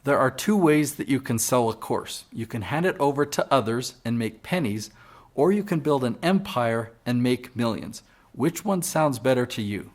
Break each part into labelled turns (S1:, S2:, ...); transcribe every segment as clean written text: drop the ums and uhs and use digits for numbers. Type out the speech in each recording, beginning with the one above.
S1: There are two ways that you can sell a course. You can hand it over to others and make pennies, or you can build an empire and make millions. Which one sounds better to you?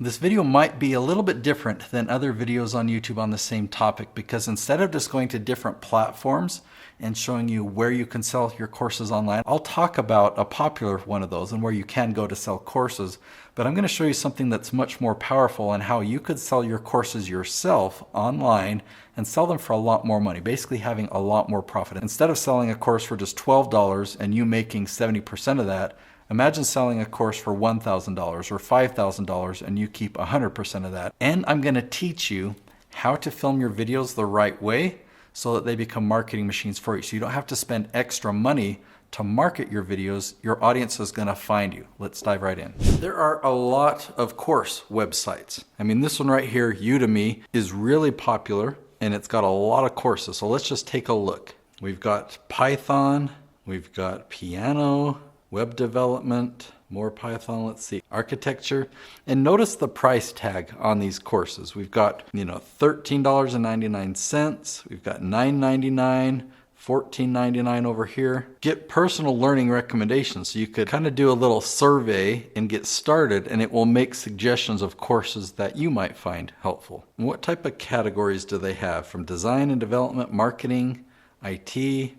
S1: This video might be a little bit different than other videos on YouTube on the same topic, because instead of just going to different platforms and showing you where you can sell your courses online, I'll talk about a popular one of those and where you can go to sell courses. But I'm going to show you something that's much more powerful on how you could sell your courses yourself online and sell them for a lot more money, basically having a lot more profit. Instead of selling a course for just $12 and you making 70% of that, imagine selling a course for $1,000 or $5,000 and you keep 100% of that. And I'm going to teach you how to film your videos the right way so that they become marketing machines for you. So you don't have to spend extra money to market your videos. Your audience is going to find you. Let's dive right in. There are a lot of course websites. I mean, this one right here, Udemy, is really popular and it's got a lot of courses. So let's just take a look. We've got Python, we've got piano, web development, more Python, let's see, architecture. And notice the price tag on these courses. We've got, $13.99, we've got $9.99, $14.99 over here. Get personal learning recommendations. So you could kind of do a little survey and get started, and it will make suggestions of courses that you might find helpful. And what type of categories do they have? From design and development, marketing, IT,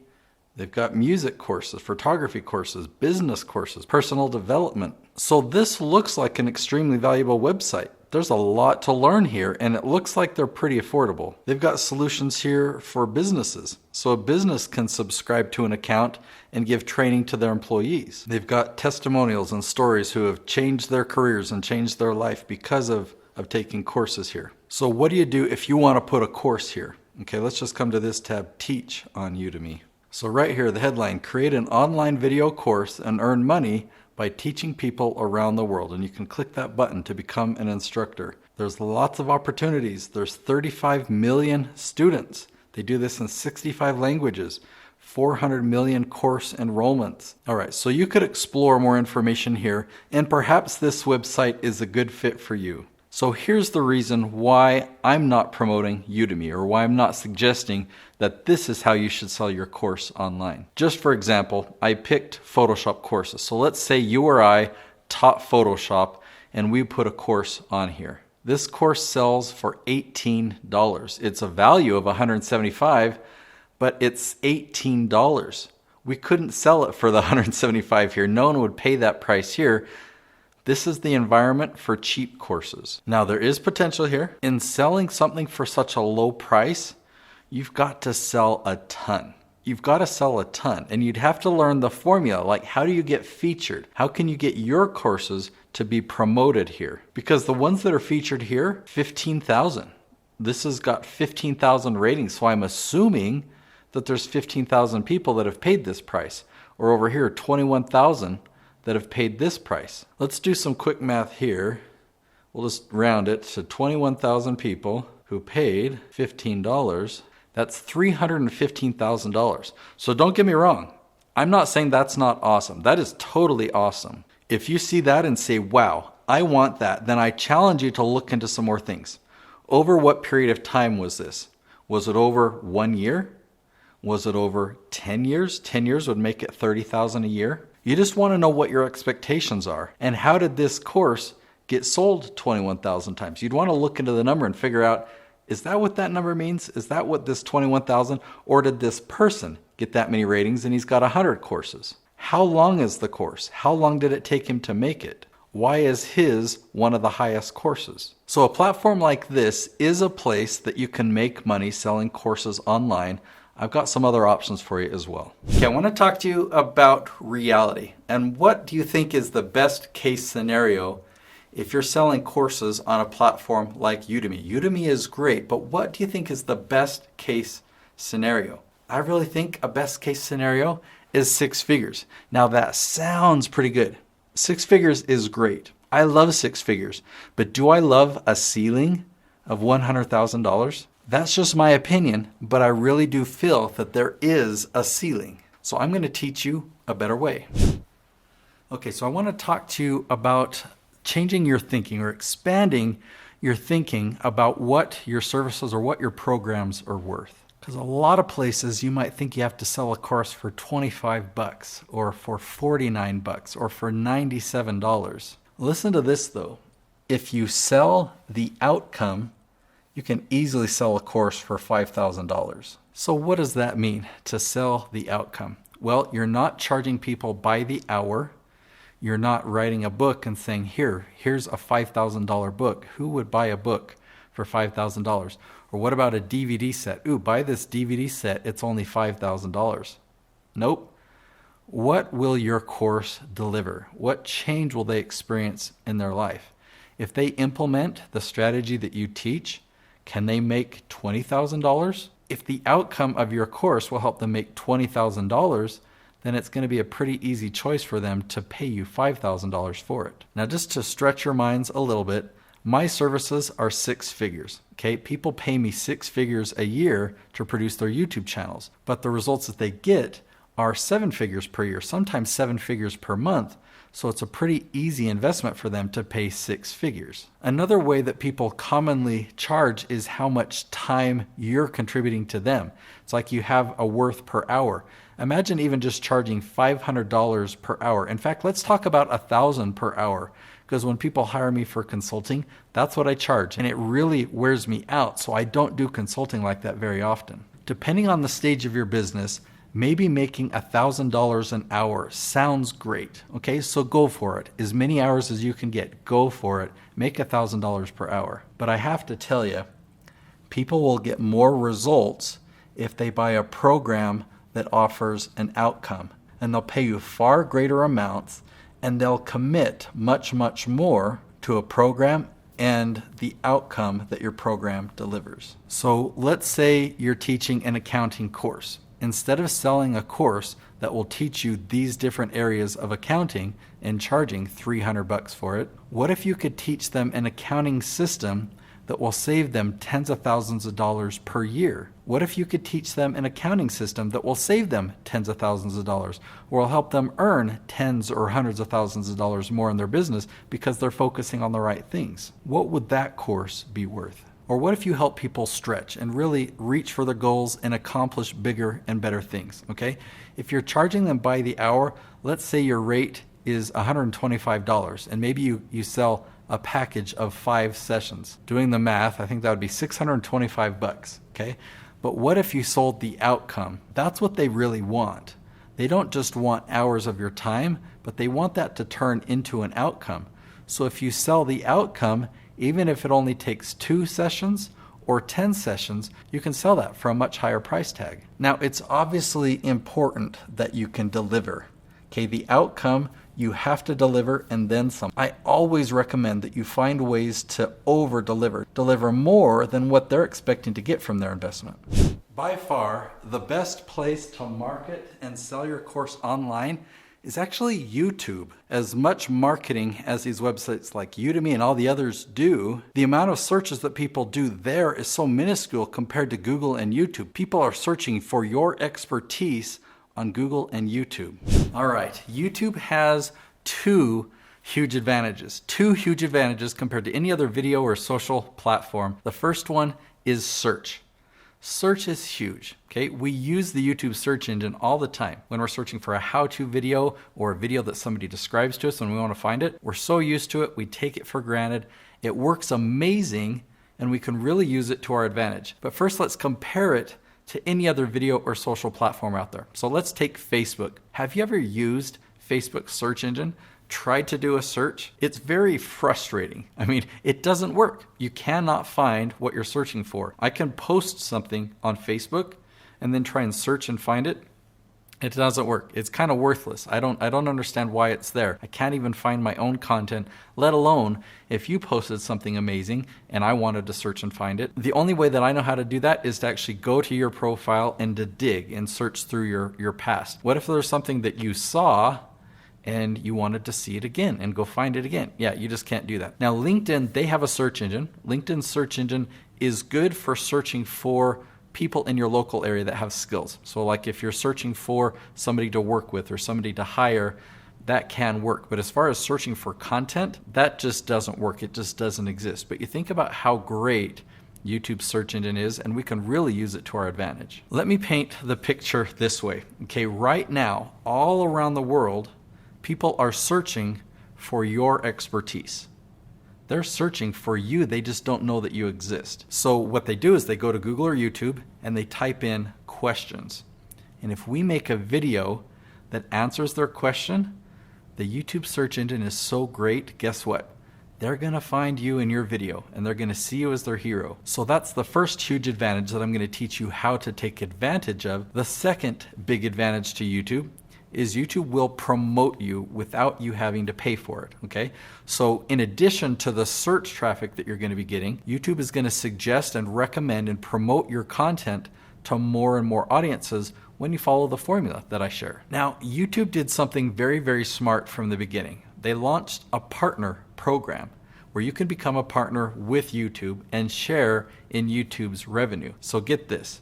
S1: they've got music courses, photography courses, business courses, personal development. So this looks like an extremely valuable website. There's a lot to learn here, and it looks like they're pretty affordable. They've got solutions here for businesses. So a business can subscribe to an account and give training to their employees. They've got testimonials and stories who have changed their careers and changed their life because of taking courses here. So what do you do if you want to put a course here? Okay, let's just come to this tab, Teach on Udemy. So right here, the headline, create an online video course and earn money by teaching people around the world. And you can click that button to become an instructor. There's lots of opportunities. There's 35 million students. They do this in 65 languages, 400 million course enrollments. All right, so you could explore more information here, and perhaps this website is a good fit for you. So here's the reason why I'm not promoting Udemy, or why I'm not suggesting that this is how you should sell your course online. Just for example, I picked Photoshop courses. So let's say you or I taught Photoshop and we put a course on here. This course sells for $18. It's a value of $175, but it's $18. We couldn't sell it for the $175 here. No one would pay that price here. This is the environment for cheap courses. Now, there is potential here. In selling something for such a low price, you've got to sell a ton. You've got to sell a ton, and you'd have to learn the formula, like how do you get featured? How can you get your courses to be promoted here? Because the ones that are featured here, 15,000. This has got 15,000 ratings, so I'm assuming that there's 15,000 people that have paid this price. Or over here, 21,000 that have paid this price. Let's do some quick math here. We'll just round it to 21,000 people who paid $15. That's $315,000. So don't get me wrong. I'm not saying that's not awesome. That is totally awesome. If you see that and say, wow, I want that, then I challenge you to look into some more things. Over what period of time was this? Was it over 1 year? Was it over 10 years? 10 years would make it 30,000 a year. You just want to know what your expectations are. And how did this course get sold 21,000 times? You'd want to look into the number and figure out, is that what that number means? Is that what this 21,000? Or did this person get that many ratings and he's got 100 courses? How long is the course? How long did it take him to make it? Why is his one of the highest courses? So a platform like this is a place that you can make money selling courses online. I've got some other options for you as well. Okay, I want to talk to you about reality. And what do you think is the best case scenario if you're selling courses on a platform like Udemy? Udemy is great, but what do you think is the best case scenario? I really think a best case scenario is 6 figures. Now that sounds pretty good. 6 figures is great. I love 6 figures, but do I love a ceiling of $100,000? That's just my opinion, but I really do feel that there is a ceiling. So I'm going to teach you a better way. Okay, so I want to talk to you about changing your thinking or expanding your thinking about what your services or what your programs are worth. Because a lot of places you might think you have to sell a course for $25 or for $49 or for $97. Listen to this though. If you sell the outcome, you can easily sell a course for $5,000. So what does that mean, to sell the outcome? Well, you're not charging people by the hour. You're not writing a book and saying, here's a $5,000 book. Who would buy a book for $5,000? Or what about a DVD set? Ooh, buy this DVD set, it's only $5,000. Nope. What will your course deliver? What change will they experience in their life? If they implement the strategy that you teach, can they make $20,000? If the outcome of your course will help them make $20,000, then it's going to be a pretty easy choice for them to pay you $5,000 for it. Now, just to stretch your minds a little bit, my services are 6 figures. Okay, people pay me 6 figures a year to produce their YouTube channels, but the results that they get are 7 figures per year, sometimes 7 figures per month. So it's a pretty easy investment for them to pay 6 figures. Another way that people commonly charge is how much time you're contributing to them. It's like you have a worth per hour. Imagine even just charging $500 per hour. In fact, let's talk about $1,000 per hour, because when people hire me for consulting, that's what I charge, and it really wears me out, so I don't do consulting like that very often. Depending on the stage of your business, maybe making $1,000 an hour sounds great. Okay, so go for it. As many hours as you can get, go for it. Make $1,000 per hour. But I have to tell you, people will get more results if they buy a program that offers an outcome. And they'll pay you far greater amounts, and they'll commit much, much more to a program and the outcome that your program delivers. So let's say you're teaching an accounting course. Instead of selling a course that will teach you these different areas of accounting and charging $300 for it, what if you could teach them an accounting system that will save them tens of thousands of dollars per year? What if you could teach them an accounting system that will save them tens of thousands of dollars, or will help them earn tens or hundreds of thousands of dollars more in their business because they're focusing on the right things? What would that course be worth? Or what if you help people stretch and really reach for their goals and accomplish bigger and better things, okay? If you're charging them by the hour, let's say your rate is $125, and maybe you sell a package of 5 sessions. Doing the math, I think that would be $625, okay? But what if you sold the outcome? That's what they really want. They don't just want hours of your time, but they want that to turn into an outcome. So if you sell the outcome, even if it only takes 2 sessions or 10 sessions, you can sell that for a much higher price tag. Now, it's obviously important that you can deliver. Okay, the outcome, you have to deliver and then some. I always recommend that you find ways to over-deliver. Deliver more than what they're expecting to get from their investment. By far, the best place to market and sell your course online is actually YouTube. As much marketing as these websites like Udemy and all the others do, the amount of searches that people do there is so minuscule compared to Google and YouTube. People are searching for your expertise on Google and YouTube. All right, YouTube has two huge advantages compared to any other video or social platform. The first one is search. Search is huge, okay? We use the YouTube search engine all the time when we're searching for a how-to video or a video that somebody describes to us and we want to find it. We're so used to it, we take it for granted. It works amazing and we can really use it to our advantage. But first, let's compare it to any other video or social platform out there. So let's take Facebook. Have you ever used Facebook's search engine? Tried to do a search? It's very frustrating. I mean, it doesn't work. You cannot find what you're searching for. I can post something on Facebook and then try and search and find it. It doesn't work. It's kind of worthless. I don't understand why it's there. I can't even find my own content, let alone if you posted something amazing and I wanted to search and find it. The only way that I know how to do that is to actually go to your profile and to dig and search through your past. What if there's something that you saw and you wanted to see it again and go find it again? Yeah, you just can't do that. Now, LinkedIn, they have a search engine. LinkedIn's search engine is good for searching for people in your local area that have skills. So like if you're searching for somebody to work with or somebody to hire, that can work. But as far as searching for content, that just doesn't work. It just doesn't exist. But you think about how great YouTube's search engine is, and we can really use it to our advantage. Let me paint the picture this way. Okay, right now, all around the world, people are searching for your expertise. They're searching for you, they just don't know that you exist. So what they do is they go to Google or YouTube and they type in questions. And if we make a video that answers their question, the YouTube search engine is so great, guess what? They're gonna find you in your video and they're gonna see you as their hero. So that's the first huge advantage that I'm gonna teach you how to take advantage of. The second big advantage to YouTube is YouTube will promote you without you having to pay for it, okay? So in addition to the search traffic that you're gonna be getting, YouTube is gonna suggest and recommend and promote your content to more and more audiences when you follow the formula that I share. Now, YouTube did something very, very smart from the beginning. They launched a partner program where you can become a partner with YouTube and share in YouTube's revenue. So get this,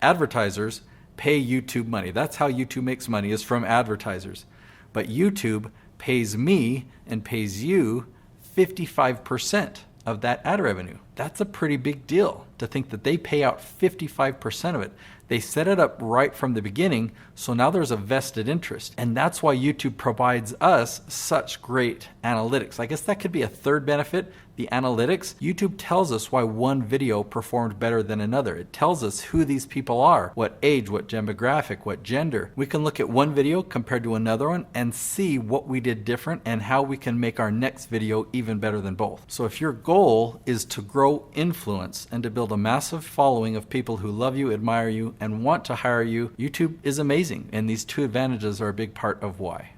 S1: advertisers pay YouTube money. That's how YouTube makes money, is from advertisers. But YouTube pays me and pays you 55% of that ad revenue. That's a pretty big deal to think that they pay out 55% of it. They set it up right from the beginning, so now there's a vested interest. And that's why YouTube provides us such great analytics. I guess that could be a third benefit, the analytics. YouTube tells us why one video performed better than another. It tells us who these people are, what age, what demographic, what gender. We can look at one video compared to another one and see what we did different and how we can make our next video even better than both. So if your goal is to grow influence and to build a massive following of people who love you, admire you, and want to hire you, YouTube is amazing. And these two advantages are a big part of why.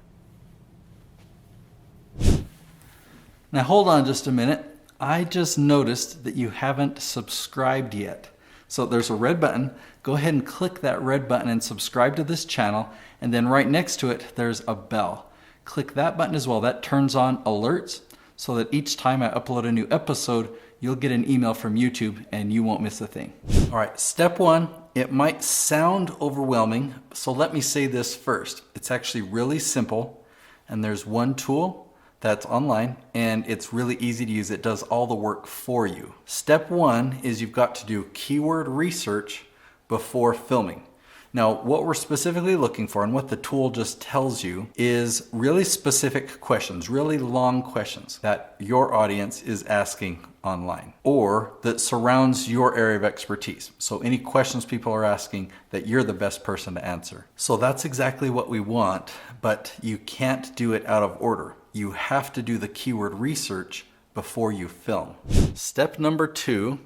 S1: Now hold on just a minute. I just noticed that you haven't subscribed yet. So there's a red button. Go ahead and click that red button and subscribe to this channel. And then right next to it, there's a bell. Click that button as well. That turns on alerts so that each time I upload a new episode, you'll get an email from YouTube and you won't miss a thing. All right, step one, it might sound overwhelming, so let me say this first. It's actually really simple, and there's one tool that's online, and it's really easy to use. It does all the work for you. Step one is you've got to do keyword research before filming. Now, what we're specifically looking for and what the tool just tells you is really specific questions, really long questions that your audience is asking online or that surrounds your area of expertise. So any questions people are asking that you're the best person to answer. So that's exactly what we want, but you can't do it out of order. You have to do the keyword research before you film. Step number 2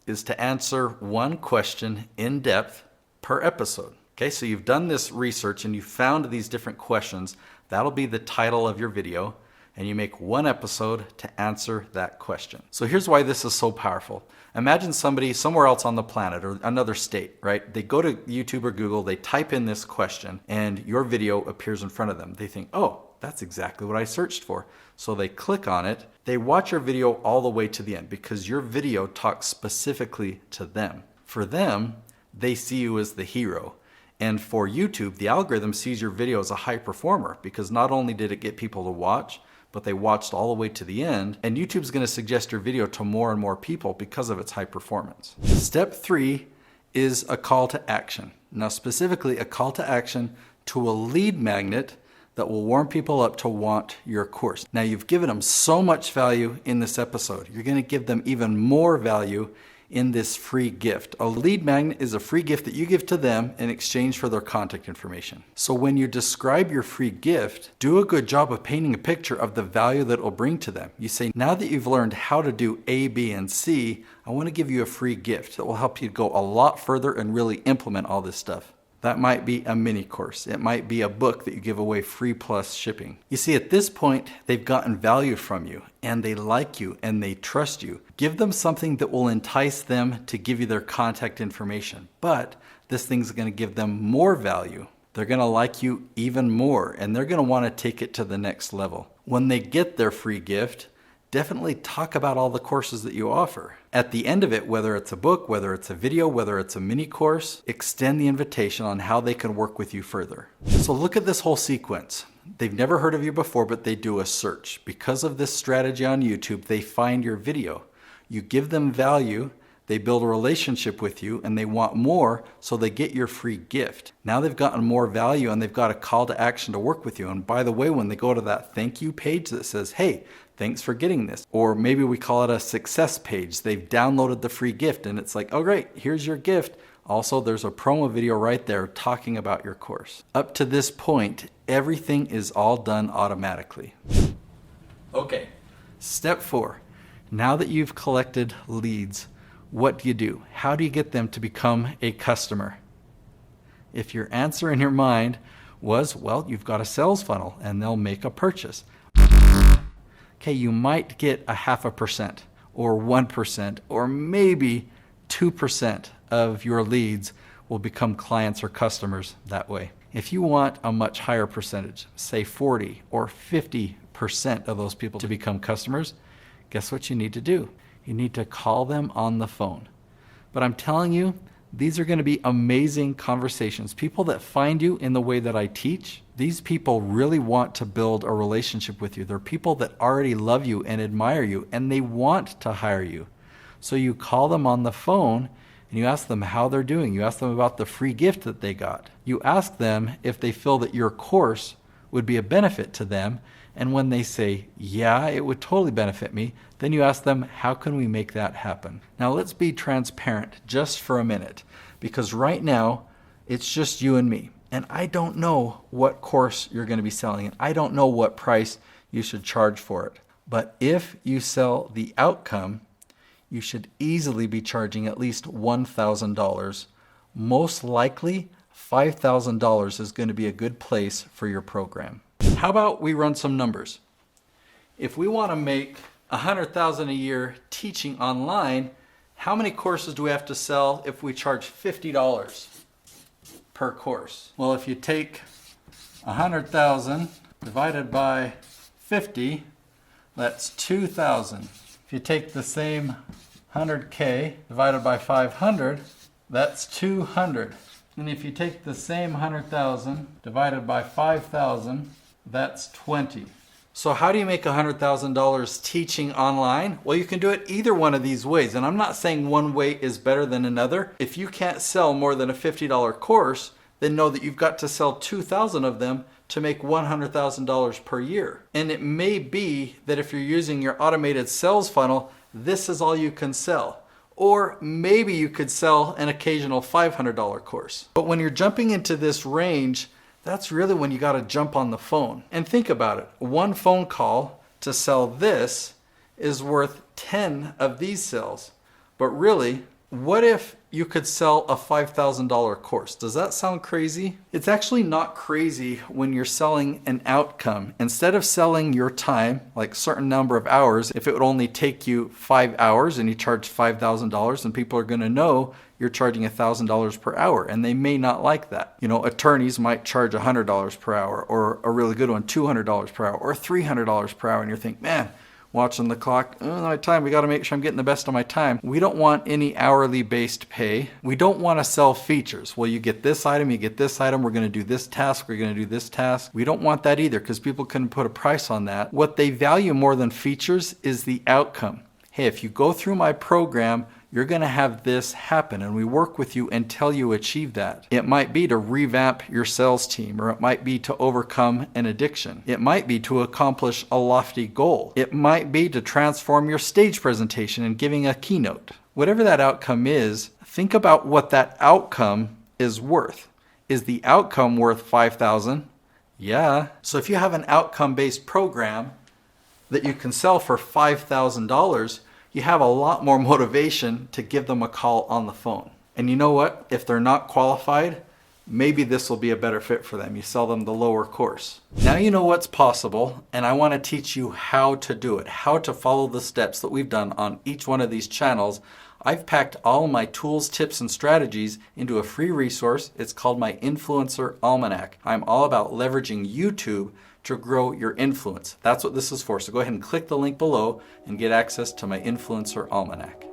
S1: is to answer one question in depth per episode. Okay, so you've done this research and you found these different questions. That'll be the title of your video, and you make one episode to answer that question. So here's why this is so powerful. Imagine somebody somewhere else on the planet or another state, right? They go to YouTube or Google, they type in this question, and your video appears in front of them. They think, oh, that's exactly what I searched for. So they click on it. They watch your video all the way to the end because your video talks specifically to them. For them, they see you as the hero. And for YouTube, the algorithm sees your video as a high performer because not only did it get people to watch, but they watched all the way to the end. And YouTube's gonna suggest your video to more and more people because of its high performance. Step 3 is a call to action. Now specifically a call to action to a lead magnet that will warm people up to want your course. Now you've given them so much value in this episode. You're gonna give them even more value in this free gift. A lead magnet is a free gift that you give to them in exchange for their contact information. So when you describe your free gift, do a good job of painting a picture of the value that it will bring to them. You say, now that you've learned how to do A, B, and C, I want to give you a free gift that will help you go a lot further and really implement all this stuff. That might be a mini course. It might be a book that you give away free plus shipping. You see, at this point, they've gotten value from you and they like you and they trust you. Give them something that will entice them to give you their contact information. But this thing's gonna give them more value. They're gonna like you even more and they're gonna wanna take it to the next level. When they get their free gift, definitely talk about all the courses that you offer. At the end of it, whether it's a book, whether it's a video, whether it's a mini course, extend the invitation on how they can work with you further. So look at this whole sequence. They've never heard of you before, but they do a search. Because of this strategy on YouTube, they find your video. You give them value, they build a relationship with you, and they want more, so they get your free gift. Now they've gotten more value and they've got a call to action to work with you. And by the way, when they go to that thank you page that says, hey, thanks for getting this, or maybe we call it a success page, they've downloaded the free gift and it's like, oh great, here's your gift. Also, there's a promo video right there talking about your course. Up to this point, everything is all done automatically. Okay, step 4. Now that you've collected leads, what do you do? How do you get them to become a customer? If your answer in your mind was, well, you've got a sales funnel and they'll make a purchase. Okay, you might get 0.5% or 1% or maybe 2% of your leads will become clients or customers that way. If you want a much higher percentage, say 40 or 50% of those people to become customers, guess what you need to do? You need to call them on the phone. But I'm telling you, these are going to be amazing conversations. People that find you in the way that I teach, these people really want to build a relationship with you. They're people that already love you and admire you, and they want to hire you. So you call them on the phone and you ask them how they're doing. You ask them about the free gift that they got. You ask them if they feel that your course would be a benefit to them. And when they say, yeah, it would totally benefit me, then you ask them, how can we make that happen? Now let's be transparent just for a minute, because right now it's just you and me. And I don't know what course you're going to be selling, and I don't know what price you should charge for it. But if you sell the outcome, you should easily be charging at least $1,000. Most likely, $5,000 is going to be a good place for your program. How about we run some numbers? If we want to make $100,000 a year teaching online, how many courses do we have to sell if we charge $50 per course? Well, if you take 100,000 divided by 50, that's 2,000. If you take the same 100K divided by 500, that's 200. And if you take the same 100,000 divided by 5,000, that's 20. So how do you make $100,000 teaching online? Well, you can do it either one of these ways. And I'm not saying one way is better than another. If you can't sell more than a $50 course, then know that you've got to sell 2,000 of them to make $100,000 per year. And it may be that if you're using your automated sales funnel, this is all you can sell. Or maybe you could sell an occasional $500 course. But when you're jumping into this range, that's really when you got to jump on the phone. And think about it. One phone call to sell this is worth 10 of these sales. But really, what if you could sell a $5,000 course? Does that sound crazy? It's actually not crazy when you're selling an outcome. Instead of selling your time, like a certain number of hours, if it would only take you 5 hours and you charge $5,000, then people are going to know you're charging $1,000 per hour, and they may not like that. You know, attorneys might charge $100 per hour, or a really good one, $200 per hour, or $300 per hour, and you're thinking, man, watching the clock, my time, we got to make sure I'm getting the best of my time. We don't want any hourly based pay. We don't want to sell features. Well, you get this item, you get this item, we're going to do this task, we're going to do this task. We don't want that either, because people can put a price on that. What they value more than features is the outcome. Hey, if you go through my program, you're going to have this happen, and we work with you until you achieve that. It might be to revamp your sales team, or it might be to overcome an addiction. It might be to accomplish a lofty goal. It might be to transform your stage presentation and giving a keynote. Whatever that outcome is, think about what that outcome is worth. Is the outcome worth $5,000? Yeah. So if you have an outcome-based program that you can sell for $5,000, you have a lot more motivation to give them a call on the phone. And you know what? If they're not qualified, maybe this will be a better fit for them. You sell them the lower course. Now you know what's possible, and I want to teach you how to do it, how to follow the steps that we've done on each one of these channels I've packed all my tools, tips, and strategies into a free resource. It's called my Influencer Almanac. I'm all about leveraging YouTube to grow your influence. That's what this is for. So go ahead and click the link below and get access to my Influencer Almanac.